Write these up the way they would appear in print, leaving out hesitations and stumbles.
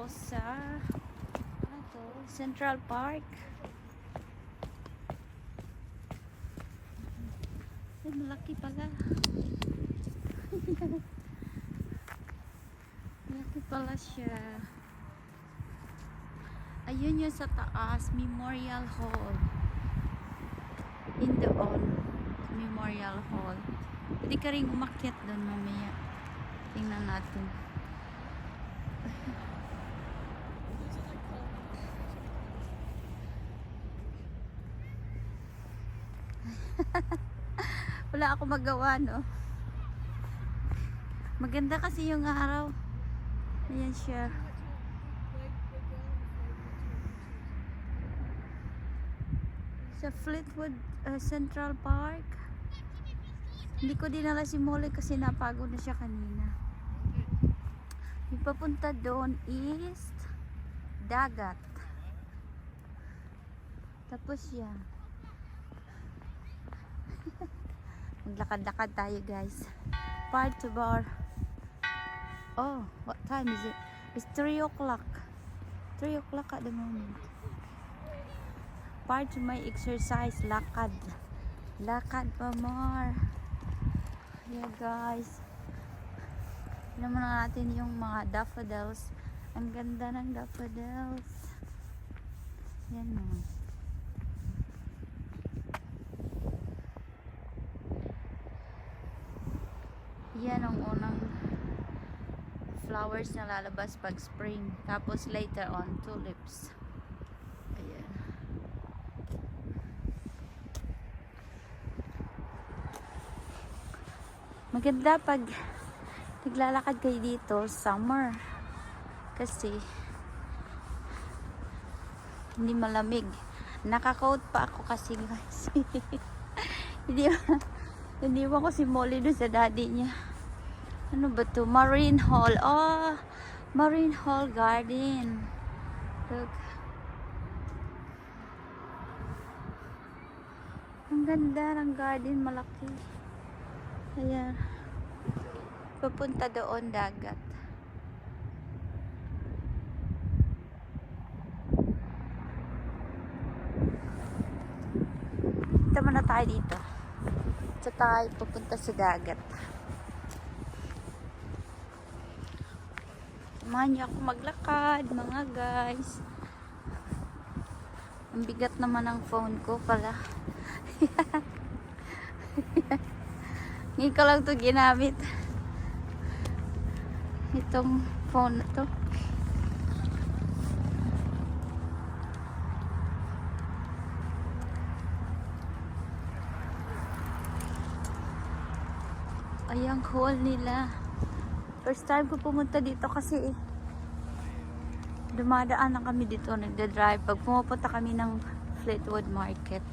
sa Central Park. Ay, malaki pala. Malaki pala siya. Ayun yung sa taas, Memorial Hall. In doon, Memorial Hall. Pwede ka rin umakyat doon mamaya. Tingnan natin. Wala ako magawa, no? Maganda kasi yung araw. Ayan siya. Sa Fleetwood Central Park. Hindi ko dinala si Molly kasi napagod na siya kanina. Yung papunta doon is dagat. Tapos yan. Maglakad-lakad tayo, guys. Part to bar. Oh, what time is it? It's 3 o'clock. 3 o'clock at the moment. Part to my exercise. Lakad. Lakad pa more. Yeah, guys. Tignan muna natin yung mga daffodils. Ang ganda ng daffodils. Yan o. Yan ang unang flowers na lalabas pag spring. Tapos later on, tulips. Ayan. Maganda pag naglalakad kayo dito, summer. Kasi hindi malamig. Naka-coat pa ako kasi, guys. Hindi mo ko si Molly doon sa daddy niya. Ano ba to? Marine Hall. Oh, Marine Hall Garden. Look. Ang ganda ng garden, malaki. Ayan. Papunta doon dagat. Tama na tayo dito. So tayo papunta sa dagat. Samahan niyo ako maglakad, mga guys. Ang bigat naman ng phone ko pala. Ngayon ko lang ito ginamit. Itong phone na to. Ayan, hall nila. First time ko pumunta dito kasi dumadaan na kami dito, nagda-drive. Pag pumupunta kami ng Fleetwood Market.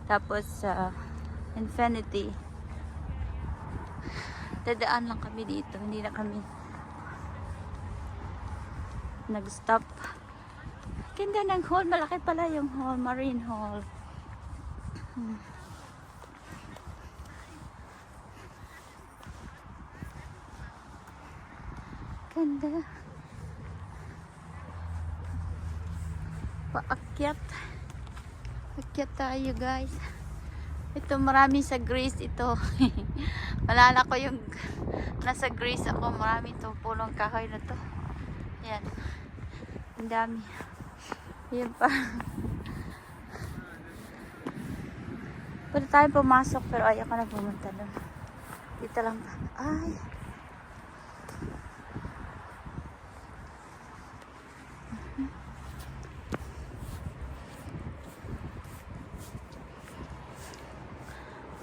Tapos Infinity. Dadaan lang kami dito. Hindi na kami nag-stop. Ganda ng hall. Malaki pala yung hall. Marine Hall. Ganda. Paakyat. Akyat tayo, guys. Ito, marami sa Greece ito. Malala ko yung nasa Greece ako. Marami itong punong kahoy na to. Ayan. Ang dami. Ayan pa. Pwede tayo pumasok pero ayaw ko na pumunta doon. Dito lang. Ay.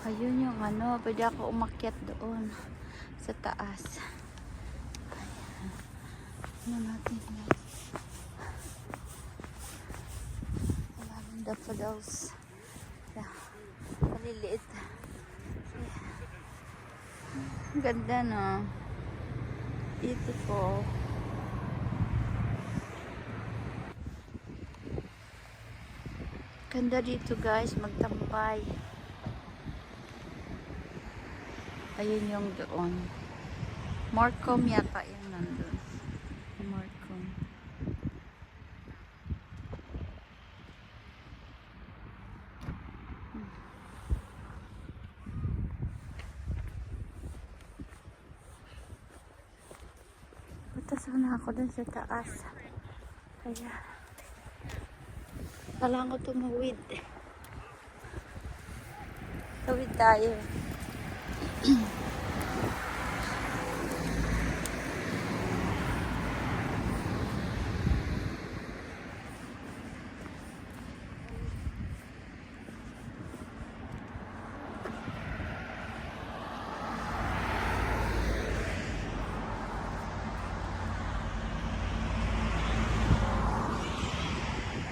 Ayun yung ano, pwede ako umakyat doon sa taas. Ayan. Ano natin yan? Wala ng daffodils. Maliliit. Ang ganda, no? Beautiful. Ganda dito, guys, magtampay. Ayun yung doon. Markham yata yung nandun. Markham. na ako dun sa taas. Kaya, kailangan ko tumawid. Tawid tayo.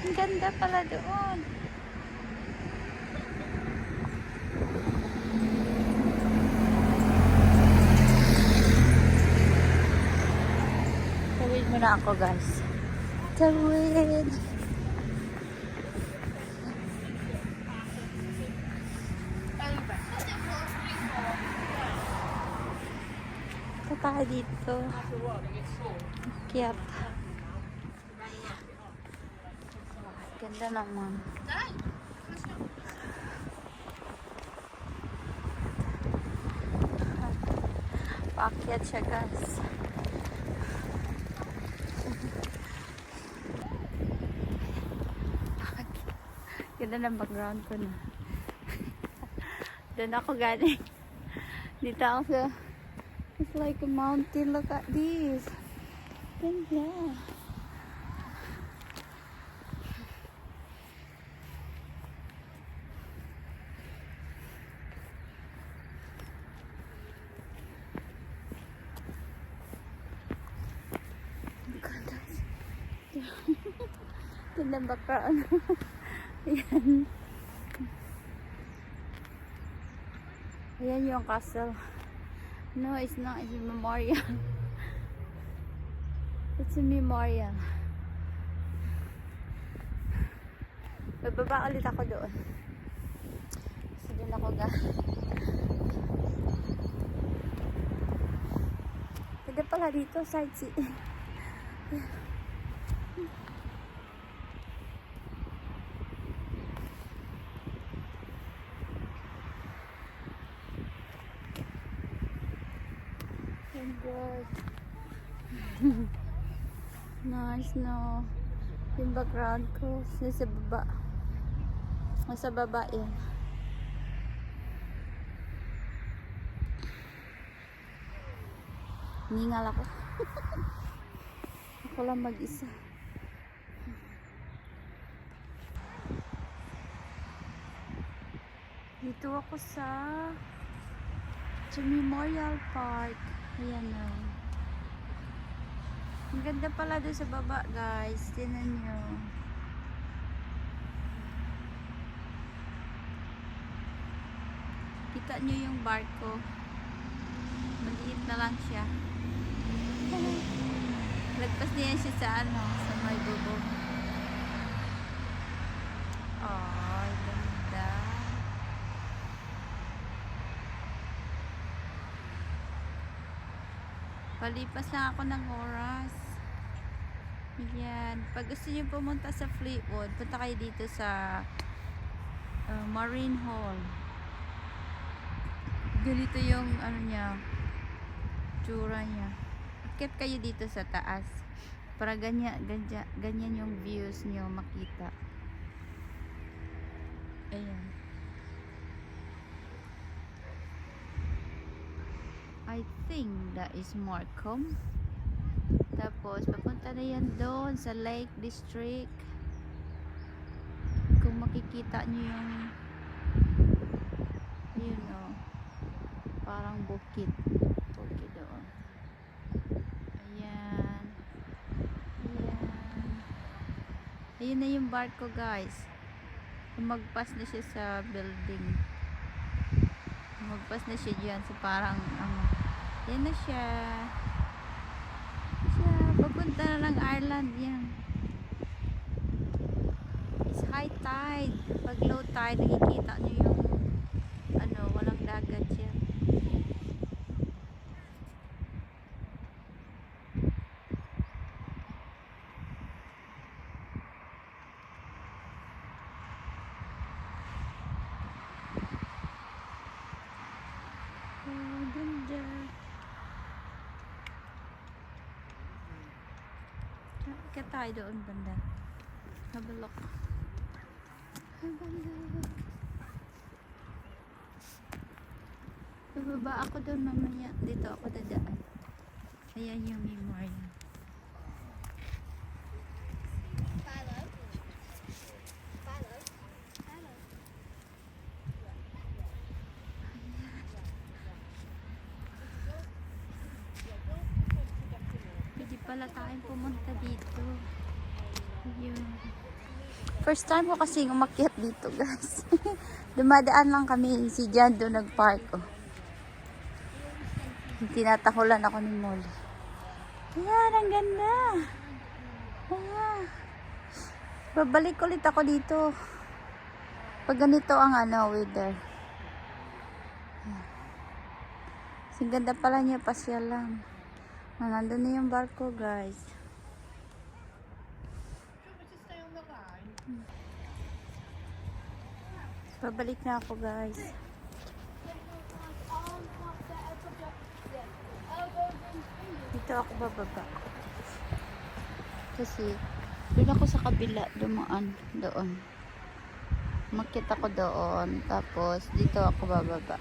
Ang ganda pala doon. Tawid muna ako, guys. Tawid. Ito tayo dito. Kiyat. Ganda naman. Paakyat siya, guys. Ganda ng background ko na. Doon ako galing. Dito ako sa... It's like a mountain. Look at this. Ganda. Ganda ng background. Ayan. Ayan yung castle. No, it's not. It's a memorial. It's a memorial. Bababa ulit ako doon. Kasi doon ako Pwede pala dito, sightseeing. Good. Nice, no? Yung background ko nasa baba. Nasa baba yan. Ningal ako. Ako lang mag-isa. Dito ako sa Memorial Park. Ayan o. Ang ganda pala doon sa baba, guys. Tingnan nyo. Kita nyo yung barko. Maliit na lang siya. Lagpas niya siya sa sa may bubog. Oh, ganda. Palipas lang ako ng oras. Yan. Pag gusto nyo pumunta sa Fleetwood, punta kayo dito sa Marine Hall. Ganito yung niya, tsura niya. Akit kayo dito sa taas para ganyan yung views nyo makita. Ayan. I think that is Markham. Tapos papunta na yan doon sa Lake District. Kung makikita nyo yung parang bukid doon. Ayan. Ayun na yung barko, guys. Magpas na siya sa building. Magpas na siya dyan. So parang yan na siya. Papunta na ng Ireland yan. It's high tide. Pag low tide, nakikita nyo yung walang dagat siya. Akyat tayo doon banda. Have a look. Have a look. Bababa ako doon mamaya. Dito ako dadaan. Ayan yung memorial. Pwede pala tayong pumunta dito. Ayun. First time ko kasi umakyat dito, guys. Dumadaan lang kami. Si Jan doon nag-park. Oh. Tinatakulan ako ni Molly. Ayan, ang ganda. Ayan. Babalik ulit ako dito. Pag ganito ang weather. Ang ganda pala niya, pasyal lang. Nandun na yung barko, guys. Babalik na ako, guys. Dito ako bababa. Kasi, doon ako sa kabila, dumaan, doon. Makita ko doon, tapos dito ako bababa.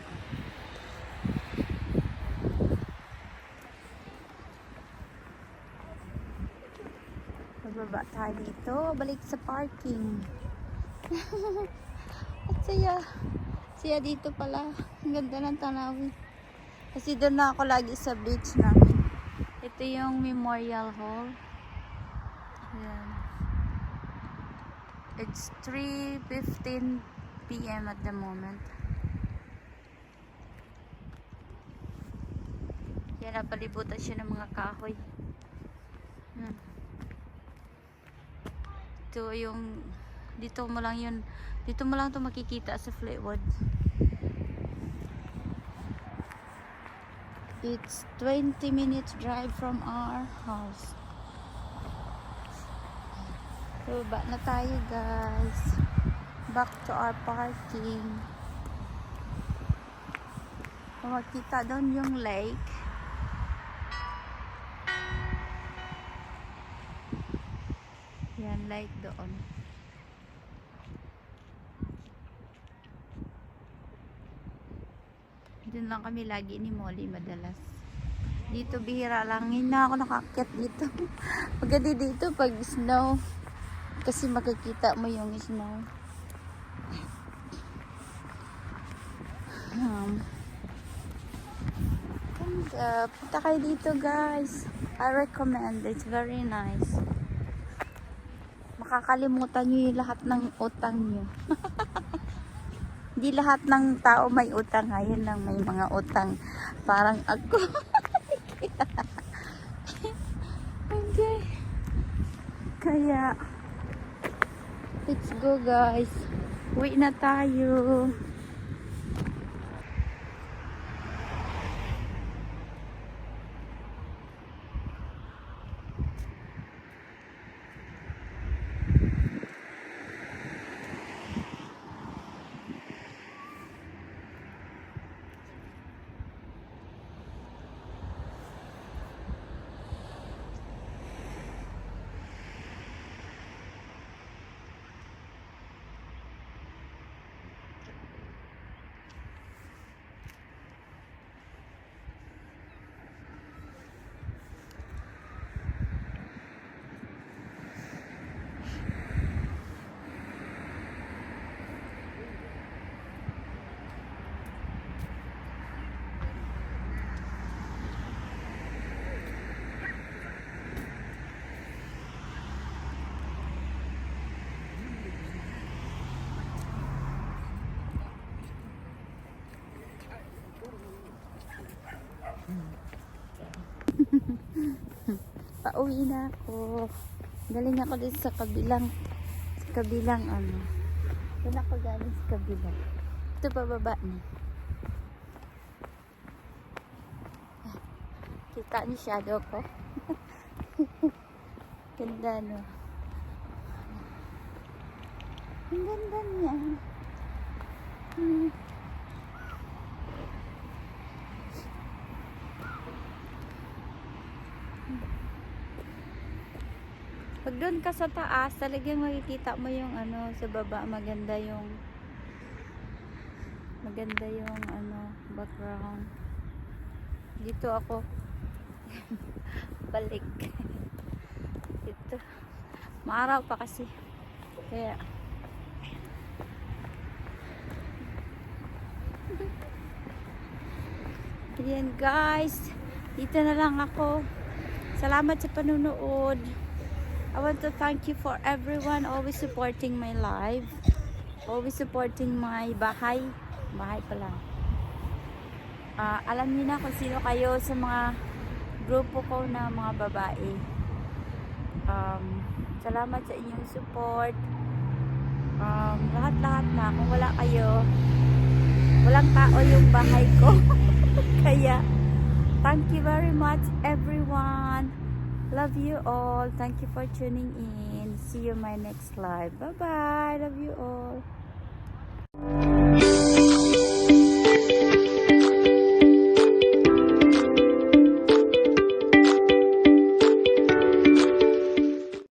Bababa tayo dito, balik sa parking. At siya dito pala. Ang ganda ng tanawin. Kasi doon na ako lagi sa beach namin. Ito yung Memorial Hall. Ayan. It's 3:15 p.m. at the moment. Yan, napalibutan siya ng mga kahoy. Ito yung dito mo lang ito makikita sa Fleetwood. It's 20 minutes drive from our house. So, back na tayo, guys. Back to our parking. Makita doon yung lake. Yan, lake doon. Doon lang kami lagi ni Molly madalas. Dito bihira lang. Hindi na ako nakaakyat dito. Maganda dito pag snow. Kasi makikita mo yung snow. Punta kayo dito, guys. I recommend. It's very nice. Makakalimutan nyo yung lahat ng utang nyo. Hindi lahat ng tao may utang. Ngayon lang may mga utang. Parang ako. Okay. Kaya, let's go, guys. Uwi na tayo. Pauwi na ako. Galing ako din sa kabilang Doon ako galing sa kabilang. Ito pababa na. Kita niyo shadow ko. Ganda, no? Ang ganda niya. Pag doon ka sa taas, talagang makikita mo yung ano, sa baba, maganda yung ano, background. Dito ako balik. Dito. Maaraw pa kasi. Kaya ayan guys, dito na lang ako. Salamat sa panunood. I want to thank you for everyone always supporting my live, always supporting my bahay pa lang. Alam niyo na kung sino kayo sa mga grupo ko na mga babae. Salamat sa inyong support. Lahat-lahat na. Kung wala kayo, walang tao yung bahay ko. Kaya, thank you very much everyone. Love you all. Thank you for tuning in. See you in my next live. Bye-bye. Love you all.